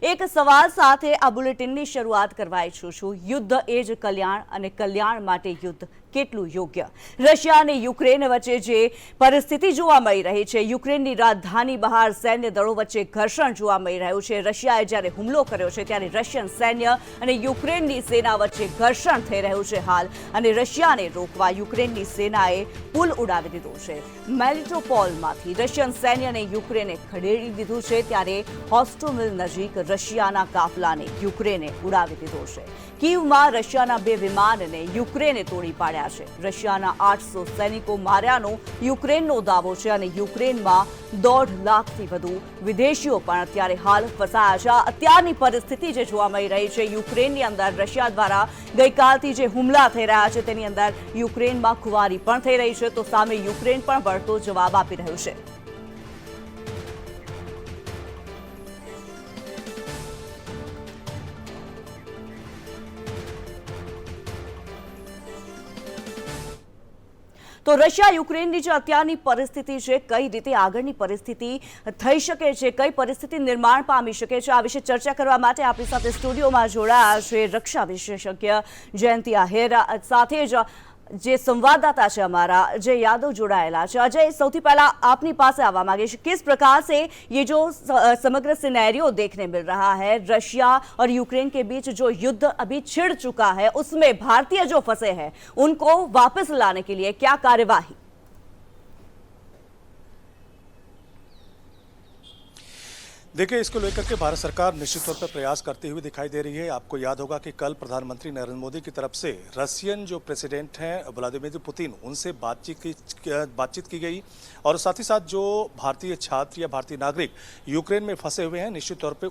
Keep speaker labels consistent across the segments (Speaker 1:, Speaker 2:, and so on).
Speaker 1: એક સવાલ સાથે આ બુલેટિનની શરૂઆત કરવા ઈચ્છું છું। યુદ્ધ એ જ કલ્યાણ અને કલ્યાણ માટે યુદ્ધ કેટલું યોગ્ય। રશિયા અને યુક્રેન વચ્ચે જે પરિસ્થિતિ જોવા મળી રહી છે, યુક્રેનની રાજધાની બહાર સૈન્ય દળો વચ્ચે ઘર્ષણ જોવા મળી રહ્યું છે। રશિયાએ જ્યારે હુમલો કર્યો છે ત્યારે રશિયન સૈન્ય અને યુક્રેનની સેના વચ્ચે ઘર્ષણ થઈ રહ્યું છે હાલ, અને રશિયાને રોકવા યુક્રેનની સેનાએ પુલ ઉડાવી દીધો છે। મેરિટોપોલમાંથી રશિયન સૈન્યને યુક્રેને ખદેડી દીધું છે, ત્યારે હોસ્ટોમિલ નજીક રશિયાના કાફલાને યુક્રેને ઉડાવી દીધો છે। કીવમાં રશિયાના 2 વિમાનને યુક્રેને તોડી પાડ્યા છે। રશિયાના 800 સૈનિકો માર્યાનો યુક્રેનનો દાવો છે, અને યુક્રેનમાં 1.5 લાખથી વધુ વિદેશીઓ પણ અત્યારે હાલ ફસાયા છે। અત્યારની પરિસ્થિતિ જે જોવા મળી રહી છે યુક્રેનની અંદર, રશિયા દ્વારા ગઈકાલથી જે હુમલા થઈ રહ્યા છે તેની અંદર યુક્રેનમાં ખુવારી પણ થઈ રહી છે, તો સામે યુક્રેન પણ વળતો જવાબ આપી રહ્યું છે। તો રશિયા યુક્રેનની જે અત્યારની પરિસ્થિતિ છે, કઈ રીતે આગળની પરિસ્થિતિ થઈ શકે છે, કઈ પરિસ્થિતિ નિર્માણ પામી શકે છે, આ વિશે ચર્ચા કરવા માટે આપણી સાથે સ્ટુડિયોમાં જોડાયા છે રક્ષા વિશેષજ્ઞ જયંતી આહિર, સાથે જ જે संवाददाता है हमारा अजय यादव जोड़ाયેલા છે। अजय, સૌથી पहला आपनी पास आवा मांगे, किस प्रकार से ये जो समग्र सिनेरियो देखने मिल रहा है, रशिया और यूक्रेन के बीच जो युद्ध अभी छिड़ चुका है उसमें भारतीय जो फंसे हैं उनको वापस लाने के लिए क्या कार्यवाही?
Speaker 2: देखिए, इसको लेकर के भारत सरकार निश्चित तौर पर प्रयास करती हुई दिखाई दे रही है। आपको याद होगा कि कल प्रधानमंत्री नरेंद्र मोदी की तरफ से रशियन जो प्रेसिडेंट हैं व्लादिमीर पुतिन, उनसे बातचीत की गई, और साथ ही साथ जो भारतीय छात्र या भारतीय नागरिक यूक्रेन में फंसे हुए हैं, निश्चित तौर पर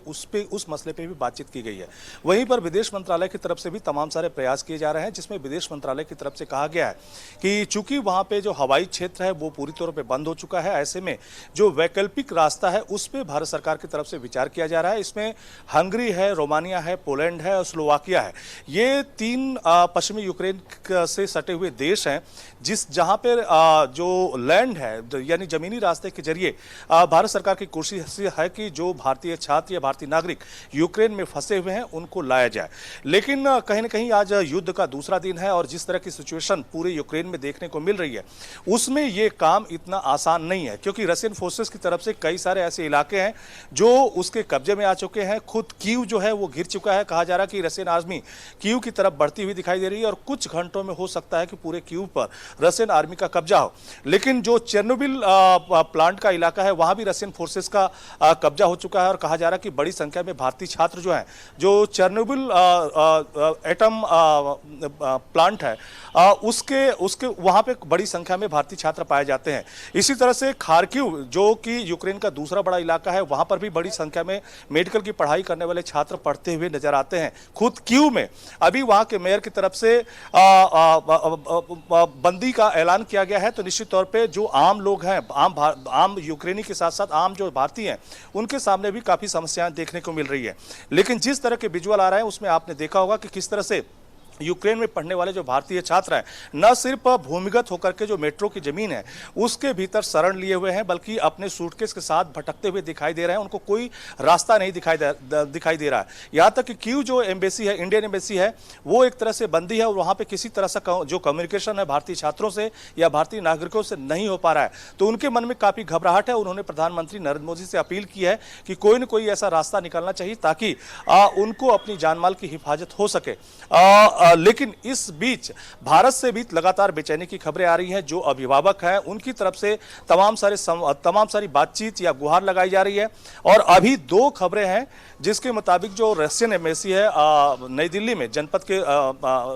Speaker 2: उस मसले पर भी बातचीत की गई है। वहीं पर विदेश मंत्रालय की तरफ से भी तमाम सारे प्रयास किए जा रहे हैं, जिसमें विदेश मंत्रालय की तरफ से कहा गया है कि चूंकि वहाँ पे जो हवाई क्षेत्र है वो पूरी तौर पर बंद हो चुका है, ऐसे में जो वैकल्पिक रास्ता है उस पर भारत सरकार की तरफ से विचार किया जा रहा है। इसमें हंगरी है, रोमानिया है, पोलैंड है और स्लोवाकिया है। ये 3 पश्चिमी यूक्रेन से सटे हुए देश हैं, जहां पर जो लैंड है यानी जमीनी रास्ते के जरिए भारत सरकार की कोशिश है कि जो भारतीय छात्र या भारतीय नागरिक यूक्रेन में फंसे हुए हैं उनको लाया जाए। लेकिन कहीं ना कहीं आज युद्ध का दूसरा दिन है, और जिस तरह की सिचुएशन पूरे यूक्रेन में देखने को मिल रही है उसमें ये काम इतना आसान नहीं है, क्योंकि रशियन फोर्सेस की तरफ से कई सारे ऐसे इलाके हैं जो उसके कब्जे में आ चुके हैं। खुद कीव जो है वो घिर चुका है। कहा जा रहा है कि रशियन आर्मी कीव की तरफ बढ़ती हुई दिखाई दे रही है, और कुछ घंटों में हो सकता है कि पूरे कीव पर रशियन आर्मी का कब्जा हो। लेकिन जो चेर्नोबिल प्लांट का इलाका है वहां भी रशियन फोर्सेस का कब्जा हो चुका है, और कहा जा रहा है कि बड़ी संख्या में भारतीय छात्र जो हैं, जो चेर्नोबिल एटम प्लांट है उसके वहां पे बड़ी संख्या में भारतीय छात्र पाए जाते हैं। इसी तरह से खार्किव जो कि यूक्रेन का दूसरा बड़ा इलाका है, वहां पर भी बड़ी संख्या में मेडिकल की पढ़ाई करने वाले छात्र पढ़ते हुए नजर आते हैं। खुद कीव में अभी वहां के मेयर की तरफ से बंदी का ऐलान किया गया है। तो निश्चित तौर पे जो आम लोग हैं, आम यूक्रेनी के साथ साथ आम जो भारतीय हैं, उनके सामने भी काफी समस्याएं देखने को मिल रही है। लेकिन जिस तरह के विजुअल आ रहे हैं उसमें आपने देखा होगा कि किस तरह से यूक्रेन में पढ़ने वाले जो भारतीय छात्र हैं, न सिर्फ भूमिगत होकर के जो मेट्रो की जमीन है उसके भीतर शरण लिए हुए हैं, बल्कि अपने सूटकेस के साथ भटकते हुए दिखाई दे रहे हैं। उनको कोई रास्ता नहीं दिखाई दे रहा है। यहाँ तक कि कीव जो एम्बेसी है, इंडियन एम्बेसी है, वो एक तरह से बंदी है, और वहाँ पे किसी तरह से जो कम्युनिकेशन है भारतीय छात्रों से या भारतीय नागरिकों से नहीं हो पा रहा है। तो उनके मन में काफ़ी घबराहट है। उन्होंने प्रधानमंत्री नरेंद्र मोदी से अपील की है कि कोई न कोई ऐसा रास्ता निकालना चाहिए ताकि उनको अपनी जानमाल की हिफाजत हो सके। लेकिन इस बीच भारत से भी लगातार बेचैनी की खबरें आ रही हैं। जो अभिभावक हैं उनकी तरफ से तमाम सारी बातचीत या गुहार लगाई जा रही है, और अभी 2 खबरें हैं जिसके मुताबिक जो रशियन एम्बेसी है नई दिल्ली में जनपद के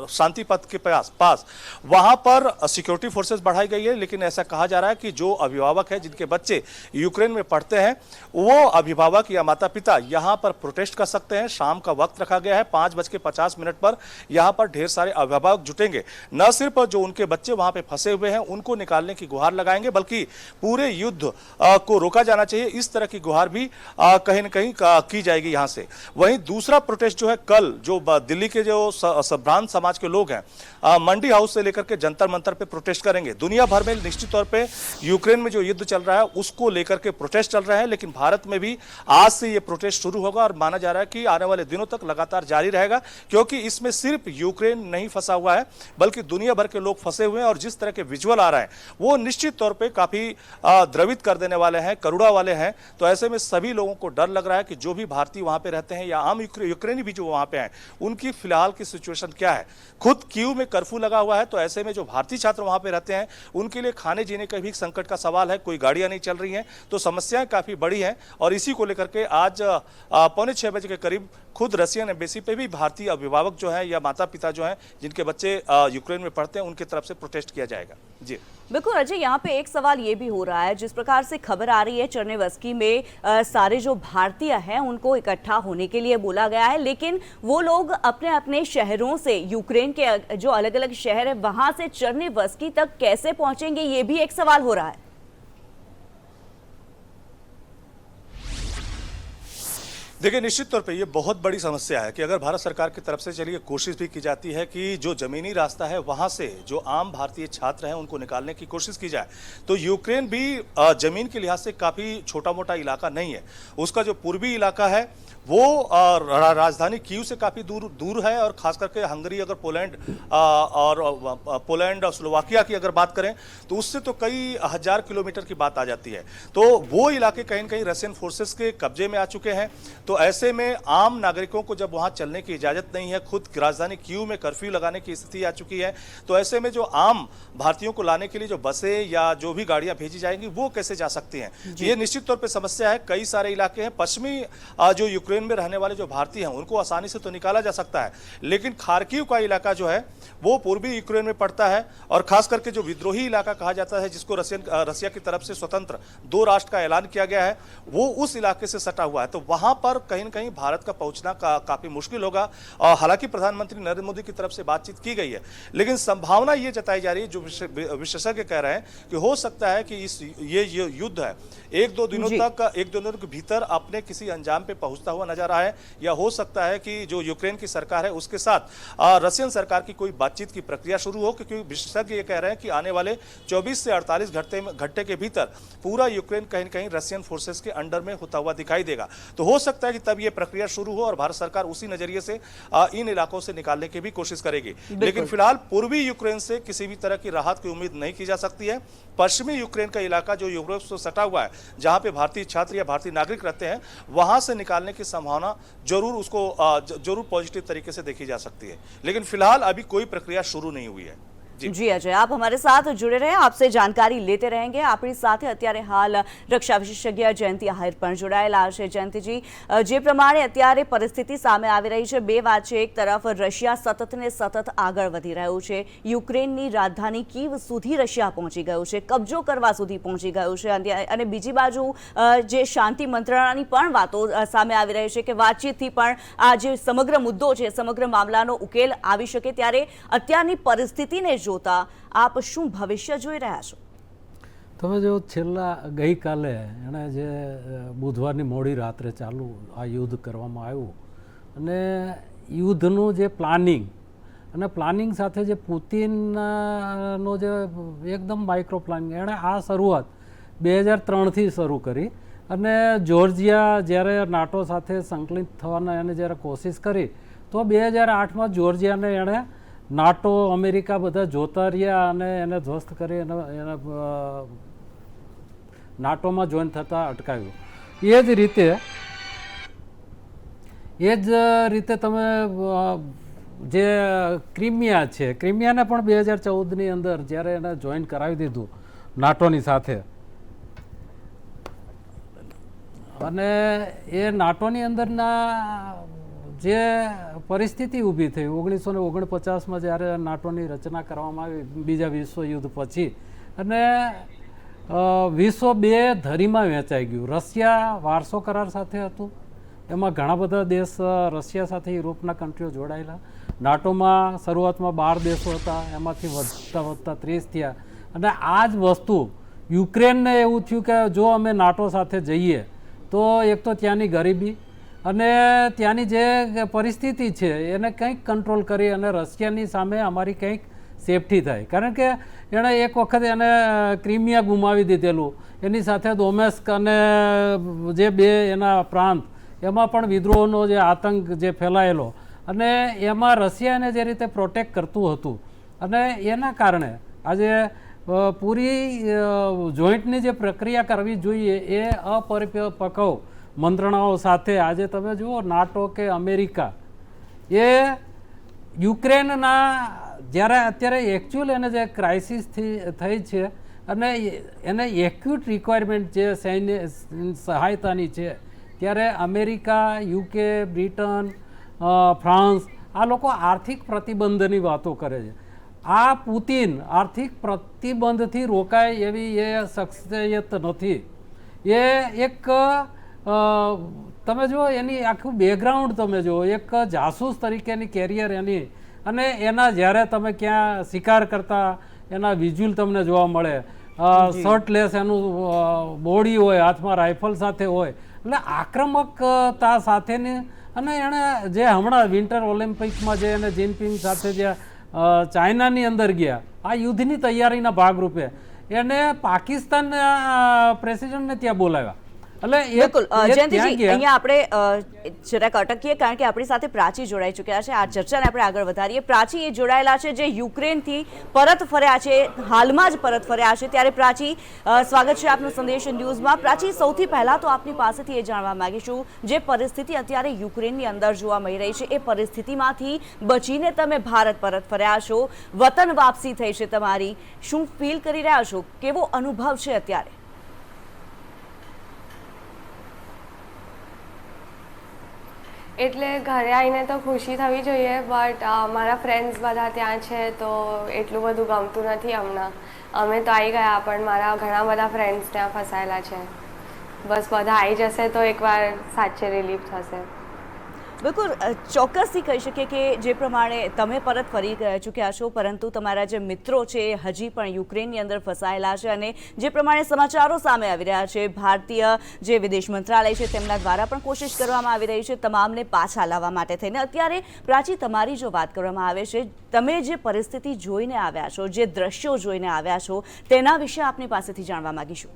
Speaker 2: शांति पथ के पास वहां पर सिक्योरिटी फोर्सेस बढ़ाई गई है। लेकिन ऐसा कहा जा रहा है कि जो अभिभावक है जिनके बच्चे यूक्रेन में पढ़ते हैं, वो अभिभावक या माता पिता यहां पर प्रोटेस्ट कर सकते हैं। शाम का वक्त रखा गया है, 5:50 पर यहां पर ढेर सारे अभिभावक जुटेंगे, न सिर्फ जो उनके बच्चे वहां पे फंसे हुए हैं उनको निकालने की गुहार लगाएंगे, बल्कि पूरे युद्ध को रोका जाना चाहिए, इस तरह की गुहार भी कहीं न कहीं की जाएगी यहां से। वहीं दूसरा प्रोटेस्ट जो है कल, जो दिल्ली के जो संभ्रांत समाज के लोग हैं मंडी हाउस से लेकर के जंतर मंतर पे प्रोटेस्ट करेंगे। दुनिया भर में निश्चित तौर पे यूक्रेन में जो युद्ध चल रहा है उसको लेकर के प्रोटेस्ट चल रहे हैं, लेकिन भारत में भी आज से ये प्रोटेस्ट शुरू होगा और माना जा रहा है कि आने वाले दिनों तक लगातार जारी रहेगा, क्योंकि इसमें सिर्फ यूक्रेन नहीं फंसा हुआ है बल्कि दुनिया भर के लोग फंसे हुए हैं। और जिस तरह के विजुअल आ रहे हैं वो निश्चित तौर पे काफी द्रवित कर देने वाले हैं, करुणा वाले हैं। तो ऐसे में सभी लोगों को डर लग रहा है कि जो भी भारतीय वहां पे रहते हैं या आम यूक्रेनी भी जो वहां पे हैं उनकी फिलहाल की सिचुएशन क्या है। खुद कीव में कर्फ्यू लगा हुआ है, तो ऐसे में जो भारतीय छात्र वहां पे रहते हैं उनके लिए खाने जीने का भी संकट का सवाल है, कोई गाड़ियां नहीं चल रही हैं, तो समस्याएं काफी बड़ी हैं। और इसी को लेकर के आज 5:45 के करीब खुद रशियन एम्बेसी पे भी भारतीय अभिभावक जो हैं या माता पिता जो हैं जिनके बच्चे यूक्रेन में पढ़ते हैं उनकी तरफ से प्रोटेस्ट किया जाएगा। जी
Speaker 1: बिल्कुल अजय, यहाँ पे एक सवाल ये भी हो रहा है, जिस प्रकार से खबर आ रही है चर्नेवस्की में सारे जो भारतीय हैं उनको इकट्ठा होने के लिए बोला गया है, लेकिन वो लोग अपने अपने शहरों से, यूक्रेन के जो अलग अलग शहर है वहां से चर्नेवस्की तक कैसे पहुंचेंगे, ये भी एक सवाल हो रहा है।
Speaker 2: देखिए, निश्चित तौर पे ये बहुत बड़ी समस्या है कि अगर भारत सरकार की तरफ से चलिए कोशिश भी की जाती है कि जो जमीनी रास्ता है वहां से जो आम भारतीय छात्र हैं उनको निकालने की कोशिश की जाए, तो यूक्रेन भी जमीन के लिहाज से काफी छोटा मोटा इलाका नहीं है। उसका जो पूर्वी इलाका है वो राजधानी कीव से काफी दूर है, और खास करके हंगरी, अगर पोलैंड और स्लोवाकिया की अगर बात करें तो उससे तो कई हजार किलोमीटर की बात आ जाती है। तो वो इलाके कहीं न कहीं रशियन फोर्सेस के कब्जे में आ चुके हैं। तो ऐसे में आम नागरिकों को जब वहां चलने की इजाजत नहीं है, खुद राजधानी कीव में कर्फ्यू लगाने की स्थिति आ चुकी है, तो ऐसे में जो आम भारतीयों को लाने के लिए जो बसें या जो भी गाड़ियां भेजी जाएंगी वो कैसे जा सकती हैं, ये निश्चित तौर पर समस्या है। कई सारे इलाके हैं पश्चिमी जो यूक्रेन में रहने वाले जो भारतीय हैं उनको आसानी से तो निकाला जा सकता है, लेकिन खार्किव का इलाका जो है वो पूर्वी यूक्रेन में पड़ता है, और खास करके जो विद्रोही इलाका कहा जाता है जिसको रसिया की तरफ से स्वतंत्र 2 राष्ट्र का ऐलान किया गया है, वो उस इलाके से सटा हुआ है। तो वहां पर कहीं न कहीं भारत का पहुंचना काफी मुश्किल होगा। और हालांकि प्रधानमंत्री नरेंद्र मोदी की तरफ से बातचीत की गई है, लेकिन संभावना ये जताई जा रही है, जो विशेषज्ञ कह रहे हैं कि हो सकता है कि ये युद्ध है 1-2 दिनों के भीतर अपने किसी अंजाम पे पहुंचता हुआ नजर आए, या हो सकता है कि जो यूक्रेन की सरकार है उसके साथ रशियन सरकार की कोई बातचीत की प्रक्रिया शुरू हो, क्योंकि विशेषज्ञ ये कह रहे हैं कि आने वाले 24 से 48 घंटे के भीतर पूरा यूक्रेन कहीं न कहीं रशियन फोर्सेस के अंडर में होता हुआ दिखाई देगा। तो हो सकता है कि तब ये प्रक्रिया शुरू हो और भारत सरकार उसी नजरिए से इन इलाकों से निकालने की भी कोशिश करेगी। लेकिन फिलहाल पूर्वी यूक्रेन से किसी भी तरह की राहत की उम्मीद नहीं की जा सकती है। पश्चिमी यूक्रेन का इलाका जो यूरोप से सटा हुआ है, जहां पे भारतीय छात्र या भारतीय नागरिक रहते हैं, वहां से निकालने की संभावना जरूर पॉजिटिव तरीके से देखी जा सकती है, लेकिन फिलहाल अभी कोई प्रक्रिया शुरू नहीं हुई है।
Speaker 1: जी अजय, आप हमारे साथ जुड़े रहे, आपसे जानकारी लेते रहेंगे। આપણી સાથે અત્યારે હાલ રક્ષા વિશેષજ્ઞ જયંતિ આહિર પણ જોડાયેલા છે। જયંતિજી, જે પ્રમાણે અત્યારે પરિસ્થિતિ સામે આવી રહી છે, બે વાત છે, એક તરફ રશિયા સતત ને સતત આગળ વધી રહ્યું છે, યુક્રેનની રાજધાની કીવ સુધી રશિયા પહોંચી ગયું છે, કબજો કરવા સુધી પહોંચી ગયું છે, અને બીજી બાજુ જે શાંતિ મંત્રણાની પણ વાતો સામે આવી રહી છે કે વાતચીતથી પણ આ જે સમગ્ર મુદ્દો છે, સમગ્ર મામલાનો ઉકેલ આવી શકે, ત્યારે અત્યારની પરિસ્થિતિને જોતા આપ શું ભવિષ્ય જોઈ રહ્યા છો?
Speaker 3: તમે જો છેલ્લા ગઈકાલે એણે જે બુધવારની મોડી રાત્રે ચાલુ આ યુદ્ધ કરવામાં આવ્યું, અને યુદ્ધનું જે પ્લાનિંગ અને પ્લાનિંગ સાથે જે પુતિનનો જે એકદમ માઇક્રો પ્લાનિંગ, એણે આ શરૂઆત 2003થી શરૂ કરી, અને જોર્જિયા જ્યારે નાટો સાથે સંકલિત થવાના એને જ્યારે કોશિશ કરી તો 2008માં જોર્જિયાને એણે નાટો અમેરિકા બધા જોતા રહ્યા અને એને ધ્વસ્ત કરી એને નાટોમાં જોઈન થતા અટકાવ્યું। એ જ રીતે તમે જે ક્રિમિયા છે, ક્રિમિયાને પણ 2014ની અંદર જ્યારે એને જોઈન કરાવી દીધું નાટોની સાથે, અને એ નાટોની અંદરના જે પરિસ્થિતિ ઊભી થઈ 1949માં જ્યારે નાટોની રચના કરવામાં આવી બીજા વિશ્વયુદ્ધ પછી, અને વિશ્વ 2 ધરીમાં વહેંચાઈ ગયું। રશિયા વાર્સો કરાર સાથે હતું, એમાં ઘણા બધા દેશ રશિયા સાથે યુરોપના કન્ટ્રીઓ જોડાયેલા, નાટોમાં શરૂઆતમાં 12 દેશો હતા, એમાંથી વધતા વધતા 30 થયા. અને આ જ વસ્તુ યુક્રેનને એવું થયું કે જો અમે નાટો સાથે જઈએ તો એક તો ત્યાંની ગરીબી અને ત્યાંની જે પરિસ્થિતિ છે એને કંઈક કંટ્રોલ કરી અને રશિયાની સામે અમારી કંઈક સેફટી થાય. કારણ કે એણે એક વખત એને ક્રિમિયા ગુમાવી દીધેલું, એની સાથે દોમેસ્ક અને જે બે એના પ્રાંત એમાં પણ વિદ્રોહનો જે આતંક જે ફેલાયેલો અને એમાં રશિયાને જે રીતે પ્રોટેક્ટ કરતું હતું અને એના કારણે આજે પૂરી જોઈન્ટની જે પ્રક્રિયા કરવી જોઈએ એ અપરિપક્વ મંત્રણાઓ સાથે આજે તમે જુઓ નાટો કે અમેરિકા એ યુક્રેનના જ્યારે અત્યારે એકચ્યુઅલ એને જે ક્રાઇસિસ થઈ છે અને એને એક્યુટ રિક્વાયરમેન્ટ જે સૈન્ય સહાયતાની છે ત્યારે અમેરિકા, યુકે, બ્રિટન, ફ્રાન્સ આ લોકો આર્થિક પ્રતિબંધની વાતો કરે છે. આ પુતિન આર્થિક પ્રતિબંધથી રોકાય એવી એ શખ્સિયત નથી. એ એક તમે જુઓ એની આખું બેકગ્રાઉન્ડ તમે જુઓ, એક જાસૂસ તરીકેની કેરિયર એની અને એના જ્યારે તમે ક્યાં શિકાર કરતા એના વિઝ્યુઅલ તમને જોવા મળે, શર્ટલેસ એનું બોડી હોય, હાથમાં રાઇફલ સાથે હોય, એટલે આક્રમકતા સાથેની. અને એણે જે હમણાં વિન્ટર ઓલિમ્પિકમાં જે એને જિનપિંગ સાથે જે ચાઇનાની અંદર ગયા આ યુદ્ધની તૈયારીના ભાગરૂપે એને પાકિસ્તાન પ્રેસિડેન્ટને ત્યાં બોલાવ્યા.
Speaker 1: બિલકુલ જયંતિજી, અહીંયા આપણે જરાક અટકીએ કારણ કે આપણી સાથે પ્રાચી જોડાઈ ચૂક્યા છે. આ ચર્ચાને આપણે આગળ વધારીએ. પ્રાચી એ જોડાયેલા છે જે યુક્રેનથી પરત ફર્યા છે, હાલમાં જ પરત ફર્યા છે. ત્યારે પ્રાચી, સ્વાગત છે આપનો સંદેશ ન્યૂઝમાં. પ્રાચી, સૌથી પહેલા તો આપની પાસેથી એ જાણવા માંગીશું જે પરિસ્થિતિ અત્યારે યુક્રેનની અંદર જોવા મળી રહી છે, એ પરિસ્થિતિમાંથી બચીને તમે ભારત પરત ફર્યા છો, વતન વાપસી થઈ છે તમારી, શું ફીલ કરી રહ્યા છો? કેવો અનુભવ છે અત્યારે?
Speaker 4: એટલે ઘરે આવીને તો ખુશી થવી જોઈએ, બટ મારા ફ્રેન્ડ્સ બધા ત્યાં છે તો એટલું બધું ગમતું નથી હમણાં. અમે તો આવી ગયા પણ મારા ઘણા બધા ફ્રેન્ડ્સ ત્યાં ફસાયેલા છે. બસ બધા આવી જશે તો એકવાર સાચે રિલીફ થશે.
Speaker 1: બિલકુલ, ચોક્કસથી કહી શકીએ કે જે પ્રમાણે તમે પરત ફરી ચૂક્યા છો પરંતુ તમારા જે મિત્રો છે એ હજી પણ યુક્રેનની અંદર ફસાયેલા છે અને જે પ્રમાણે સમાચારો સામે આવી રહ્યા છે, ભારતીય જે વિદેશ મંત્રાલય છે તેમના દ્વારા પણ કોશિશ કરવામાં આવી રહી છે તમામને પાછા લાવવા માટે થઈને. અત્યારે પ્રાચી, તમારી જો વાત કરવામાં આવે છે, તમે જે પરિસ્થિતિ જોઈને આવ્યા છો, જે દ્રશ્યો જોઈને આવ્યા છો, તેના વિશે આપની પાસેથી જાણવા માંગીશું.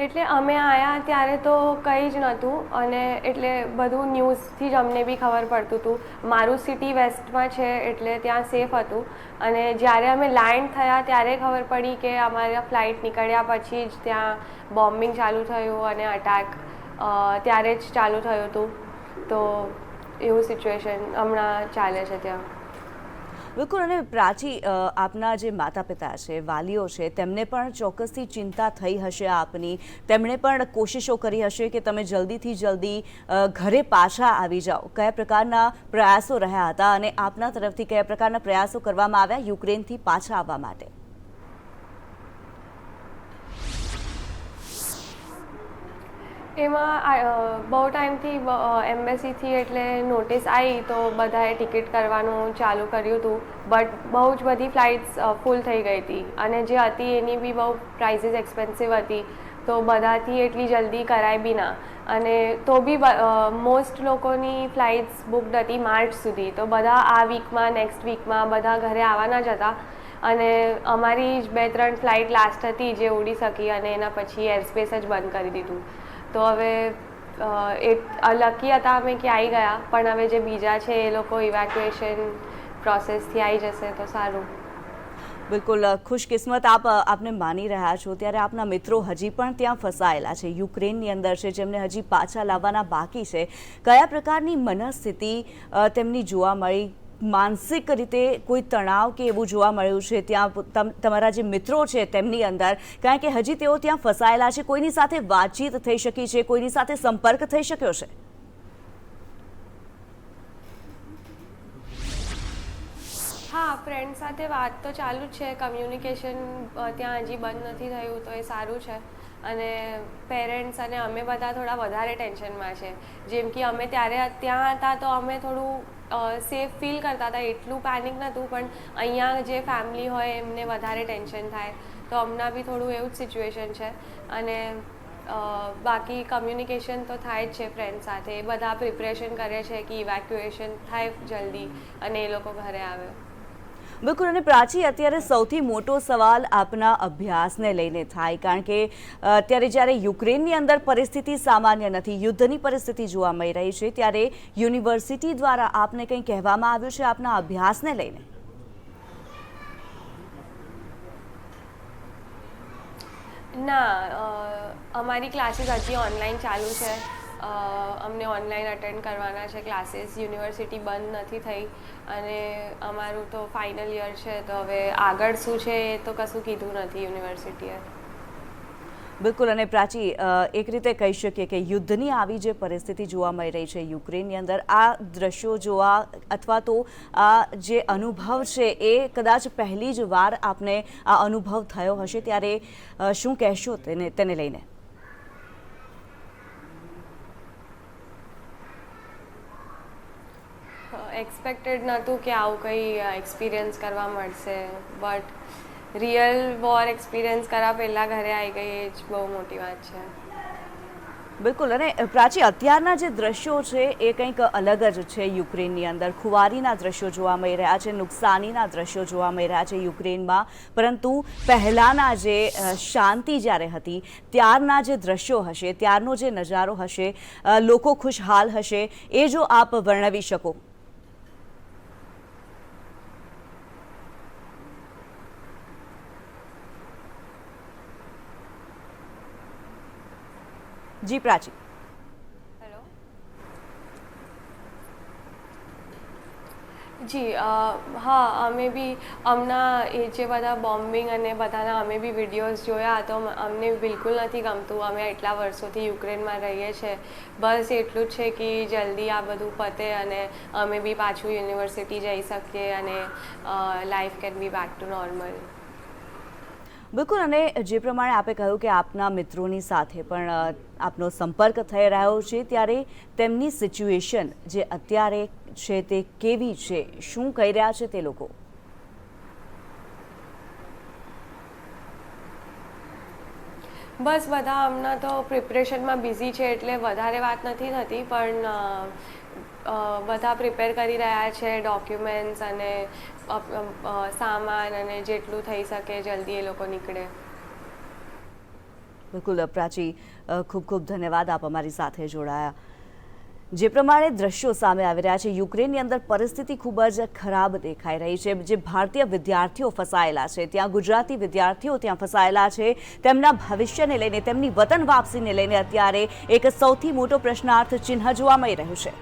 Speaker 4: એટલે અમે આવ્યા ત્યારે તો કંઈ જ નહોતું અને એટલે બધું ન્યૂઝથી જ અમને બી ખબર પડતું હતું. મારું સિટી વેસ્ટમાં છે એટલે ત્યાં સેફ હતું અને જ્યારે અમે લેન્ડ થયા ત્યારે ખબર પડી કે અમારા ફ્લાઇટ નીકળ્યા પછી જ ત્યાં બોમ્બિંગ ચાલુ થયું અને અટેક ત્યારે જ ચાલુ થયું હતું. તો એવું સિચ્યુએશન હમણાં ચાલે છે ત્યાં.
Speaker 1: બિલકુલ. અને પ્રાચી, આપના જે માતા પિતા છે, વાલીઓ છે, તેમને પણ ચોક્કસથી ચિંતા થઈ હશે આપની. તેમણે પણ કોશિશો કરી હશે કે તમે જલ્દીથી જલ્દી ઘરે પાછા આવી જાઓ. કયા પ્રકારના પ્રયાસો રહ્યા હતા અને આપના તરફથી કયા પ્રકારના પ્રયાસો કરવામાં આવ્યા યુક્રેનથી પાછા આવવા માટે?
Speaker 4: એમાં બહુ ટાઈમથી એમ્બેસીથી એટલે નોટિસ આવી તો બધાએ ટિકિટ કરવાનું ચાલુ કર્યું હતું, બટ બહુ જ બધી ફ્લાઇટ્સ ફૂલ થઈ ગઈ હતી અને જે હતી એની બી બહુ પ્રાઇસીસ એક્સપેન્સિવ હતી તો બધાથી એટલી જલ્દી કરાય બી ના. અને તો બી મોસ્ટ લોકોની ફ્લાઇટ્સ બુકડ હતી માર્ચ સુધી. તો બધા આ વીકમાં, નેક્સ્ટ વીકમાં બધા ઘરે આવવાના જ હતા અને અમારી જ 2-3 ફ્લાઇટ લાસ્ટ હતી જે ઉડી શકી અને એના પછી એરસ્પેસ જ બંધ કરી દીધું. તો હવે લકી હતા અમે કે આવી ગયા, પણ હવે જે બીજા છે એ લોકો ઇવેક્યુએશન પ્રોસેસથી આવી જશે તો સારું.
Speaker 1: બિલકુલ ખુશકિસ્મત આપને માની રહ્યા છો. ત્યારે આપના મિત્રો હજી પણ ત્યાં ફસાયેલા છે, યુક્રેનની અંદર છે, જેમને હજી પાછા લાવવાના બાકી છે. કયા પ્રકારની મનસ્થિતિ તેમની જોવા મળી? માનસિક રીતે કોઈ તણાવ કે એવું જોવા મળ્યું છે ત્યાં તમારા જે મિત્રો છે તેમની અંદર? કારણ કે હજી તેઓ ત્યાં ફસાયેલા છે, કોઈની સાથે વાતચીત થઈ શકી છે, કોઈની સાથે સંપર્ક થઈ શક્યો છે?
Speaker 4: હા, ફ્રેન્ડ સાથે વાત તો ચાલુ જ છે. કમ્યુનિકેશન ત્યાં હજી બંધ નથી થયું તો એ સારું છે. અને પેરેન્ટ્સ અને અમે બધા થોડા વધારે ટેન્શનમાં છે. જેમ કે અમે ત્યારે ત્યાં હતા તો અમે થોડું સેફ ફીલ કરતા હતા, એટલું પેનિક નહોતું, પણ અહીંયા જે ફેમિલી હોય એમને વધારે ટેન્શન થાય, તો હમણાં બી થોડું એવું જ સિચ્યુએશન છે. અને બાકી કમ્યુનિકેશન તો થાય જ છે ફ્રેન્ડ સાથે, એ બધા પ્રિપરેશન કરે છે કે ઇવેક્યુએશન થાય જલ્દી અને એ લોકો ઘરે આવે.
Speaker 1: બિલકુલ. અને પ્રાચી, અત્યારે સૌથી મોટો સવાલ આપના અભ્યાસને લઈને થાય, કારણ કે અત્યારે જ્યારે યુક્રેનની અંદર પરિસ્થિતિ સામાન્ય નથી, યુદ્ધની પરિસ્થિતિ જોવા મળી રહી છે, ત્યારે યુનિવર્સિટી દ્વારા આપને કંઈ કહેવામાં આવ્યું છે આપના અભ્યાસને લઈને?
Speaker 4: ના, અમારી ક્લાસીસ હજી ઓનલાઈન ચાલુ છે. અમને ઓનલાઈન અટેન્ડ કરવાના છે ક્લાસીસ. યુનિવર્સિટી બંધ નથી થઈ અને અમારું તો ફાઇનલ યર છે, તો હવે આગળ શું છે એ તો કશું કીધું નથી યુનિવર્સિટીએ.
Speaker 1: બિલકુલ. અને પ્રાચી, એક રીતે કહી શકીએ કે યુદ્ધની આવી જે પરિસ્થિતિ જોવા મળી રહી છે યુક્રેનની અંદર, આ દ્રશ્યો જોવા અથવા તો આ જે અનુભવ છે એ કદાચ પહેલી જ વાર આપને આ અનુભવ થયો હશે, ત્યારે શું કહેશો તેને લઈને?
Speaker 4: એક્સપેક્ટેડ નહોતું કે આવું કંઈ એક્સપિરિયન્સ કરવા મળશે, બટ રિયલ વોર એક્સપિરિયન્સ કરવા પહેલાં ઘરે આવી ગઈ એ જ બહુ મોટી વાત છે.
Speaker 1: બિલકુલ. અને પ્રાચી, અત્યારના જે દ્રશ્યો છે એ કંઈક અલગ જ છે. યુક્રેનની અંદર ખુવારીના દ્રશ્યો જોવા મળી રહ્યા છે, નુકસાનીના દ્રશ્યો જોવા મળી રહ્યા છે યુક્રેનમાં, પરંતુ પહેલાંના જે શાંતિ જ્યારે હતી ત્યારના જે દ્રશ્યો હશે, ત્યારનો જે નજારો હશે, લોકો ખુશહાલ હશે, એ જો આપ વર્ણવી શકો? જી પ્રાચી.
Speaker 4: હેલો. જી હા, અમે બી હમણાં એ જે બધા બોમ્બિંગ અને બધાના અમે બી વિડીયોઝ જોયા, તો અમને બિલકુલ નથી ગમતું. અમે એટલા વર્ષોથી યુક્રેનમાં રહીએ છીએ, બસ એટલું જ છે કે જલ્દી આ બધું પતે અને અમે બી પાછું યુનિવર્સિટી જઈ શકીએ અને life can be back to normal.
Speaker 1: બિલકુલ. અને જે પ્રમાણે આપે કહ્યું કે આપના મિત્રોની સાથે પણ આપનો સંપર્ક થઈ રહ્યો છે, ત્યારે તેમની સિચ્યુએશન જે અત્યારે છે તે કેવી છે, શું કહી રહ્યા છે તે લોકો?
Speaker 4: બસ બધા હમણાં તો પ્રિપરેશનમાં બિઝી છે એટલે વધારે વાત નથી થતી, પણ બધા પ્રિપેર કરી રહ્યા છે ડોક્યુમેન્ટ્સ અને સામાન, અને જેટલું થઈ શકે જલ્દી એ લોકો નીકળે.
Speaker 1: બિલકુલ પ્રાચી, ખૂબ ખૂબ ધન્યવાદ, આપ અમારી સાથે જોડાયા. જે પ્રમાણે દ્રશ્યો સામે આવી રહ્યા છે, યુક્રેનની અંદર પરિસ્થિતિ ખૂબ જ ખરાબ દેખાઈ રહી છે. જે ભારતીય વિદ્યાર્થીઓ ફસાયેલા છે, ત્યાં ગુજરાતી વિદ્યાર્થીઓ ત્યાં ફસાયેલા છે, તેમના ભવિષ્યને લઈને, તેમની વતન વાપસીને લઈને અત્યારે એક સૌથી મોટો પ્રશ્નાર્થ ચિહ્ન જોવા મળી રહ્યું છે.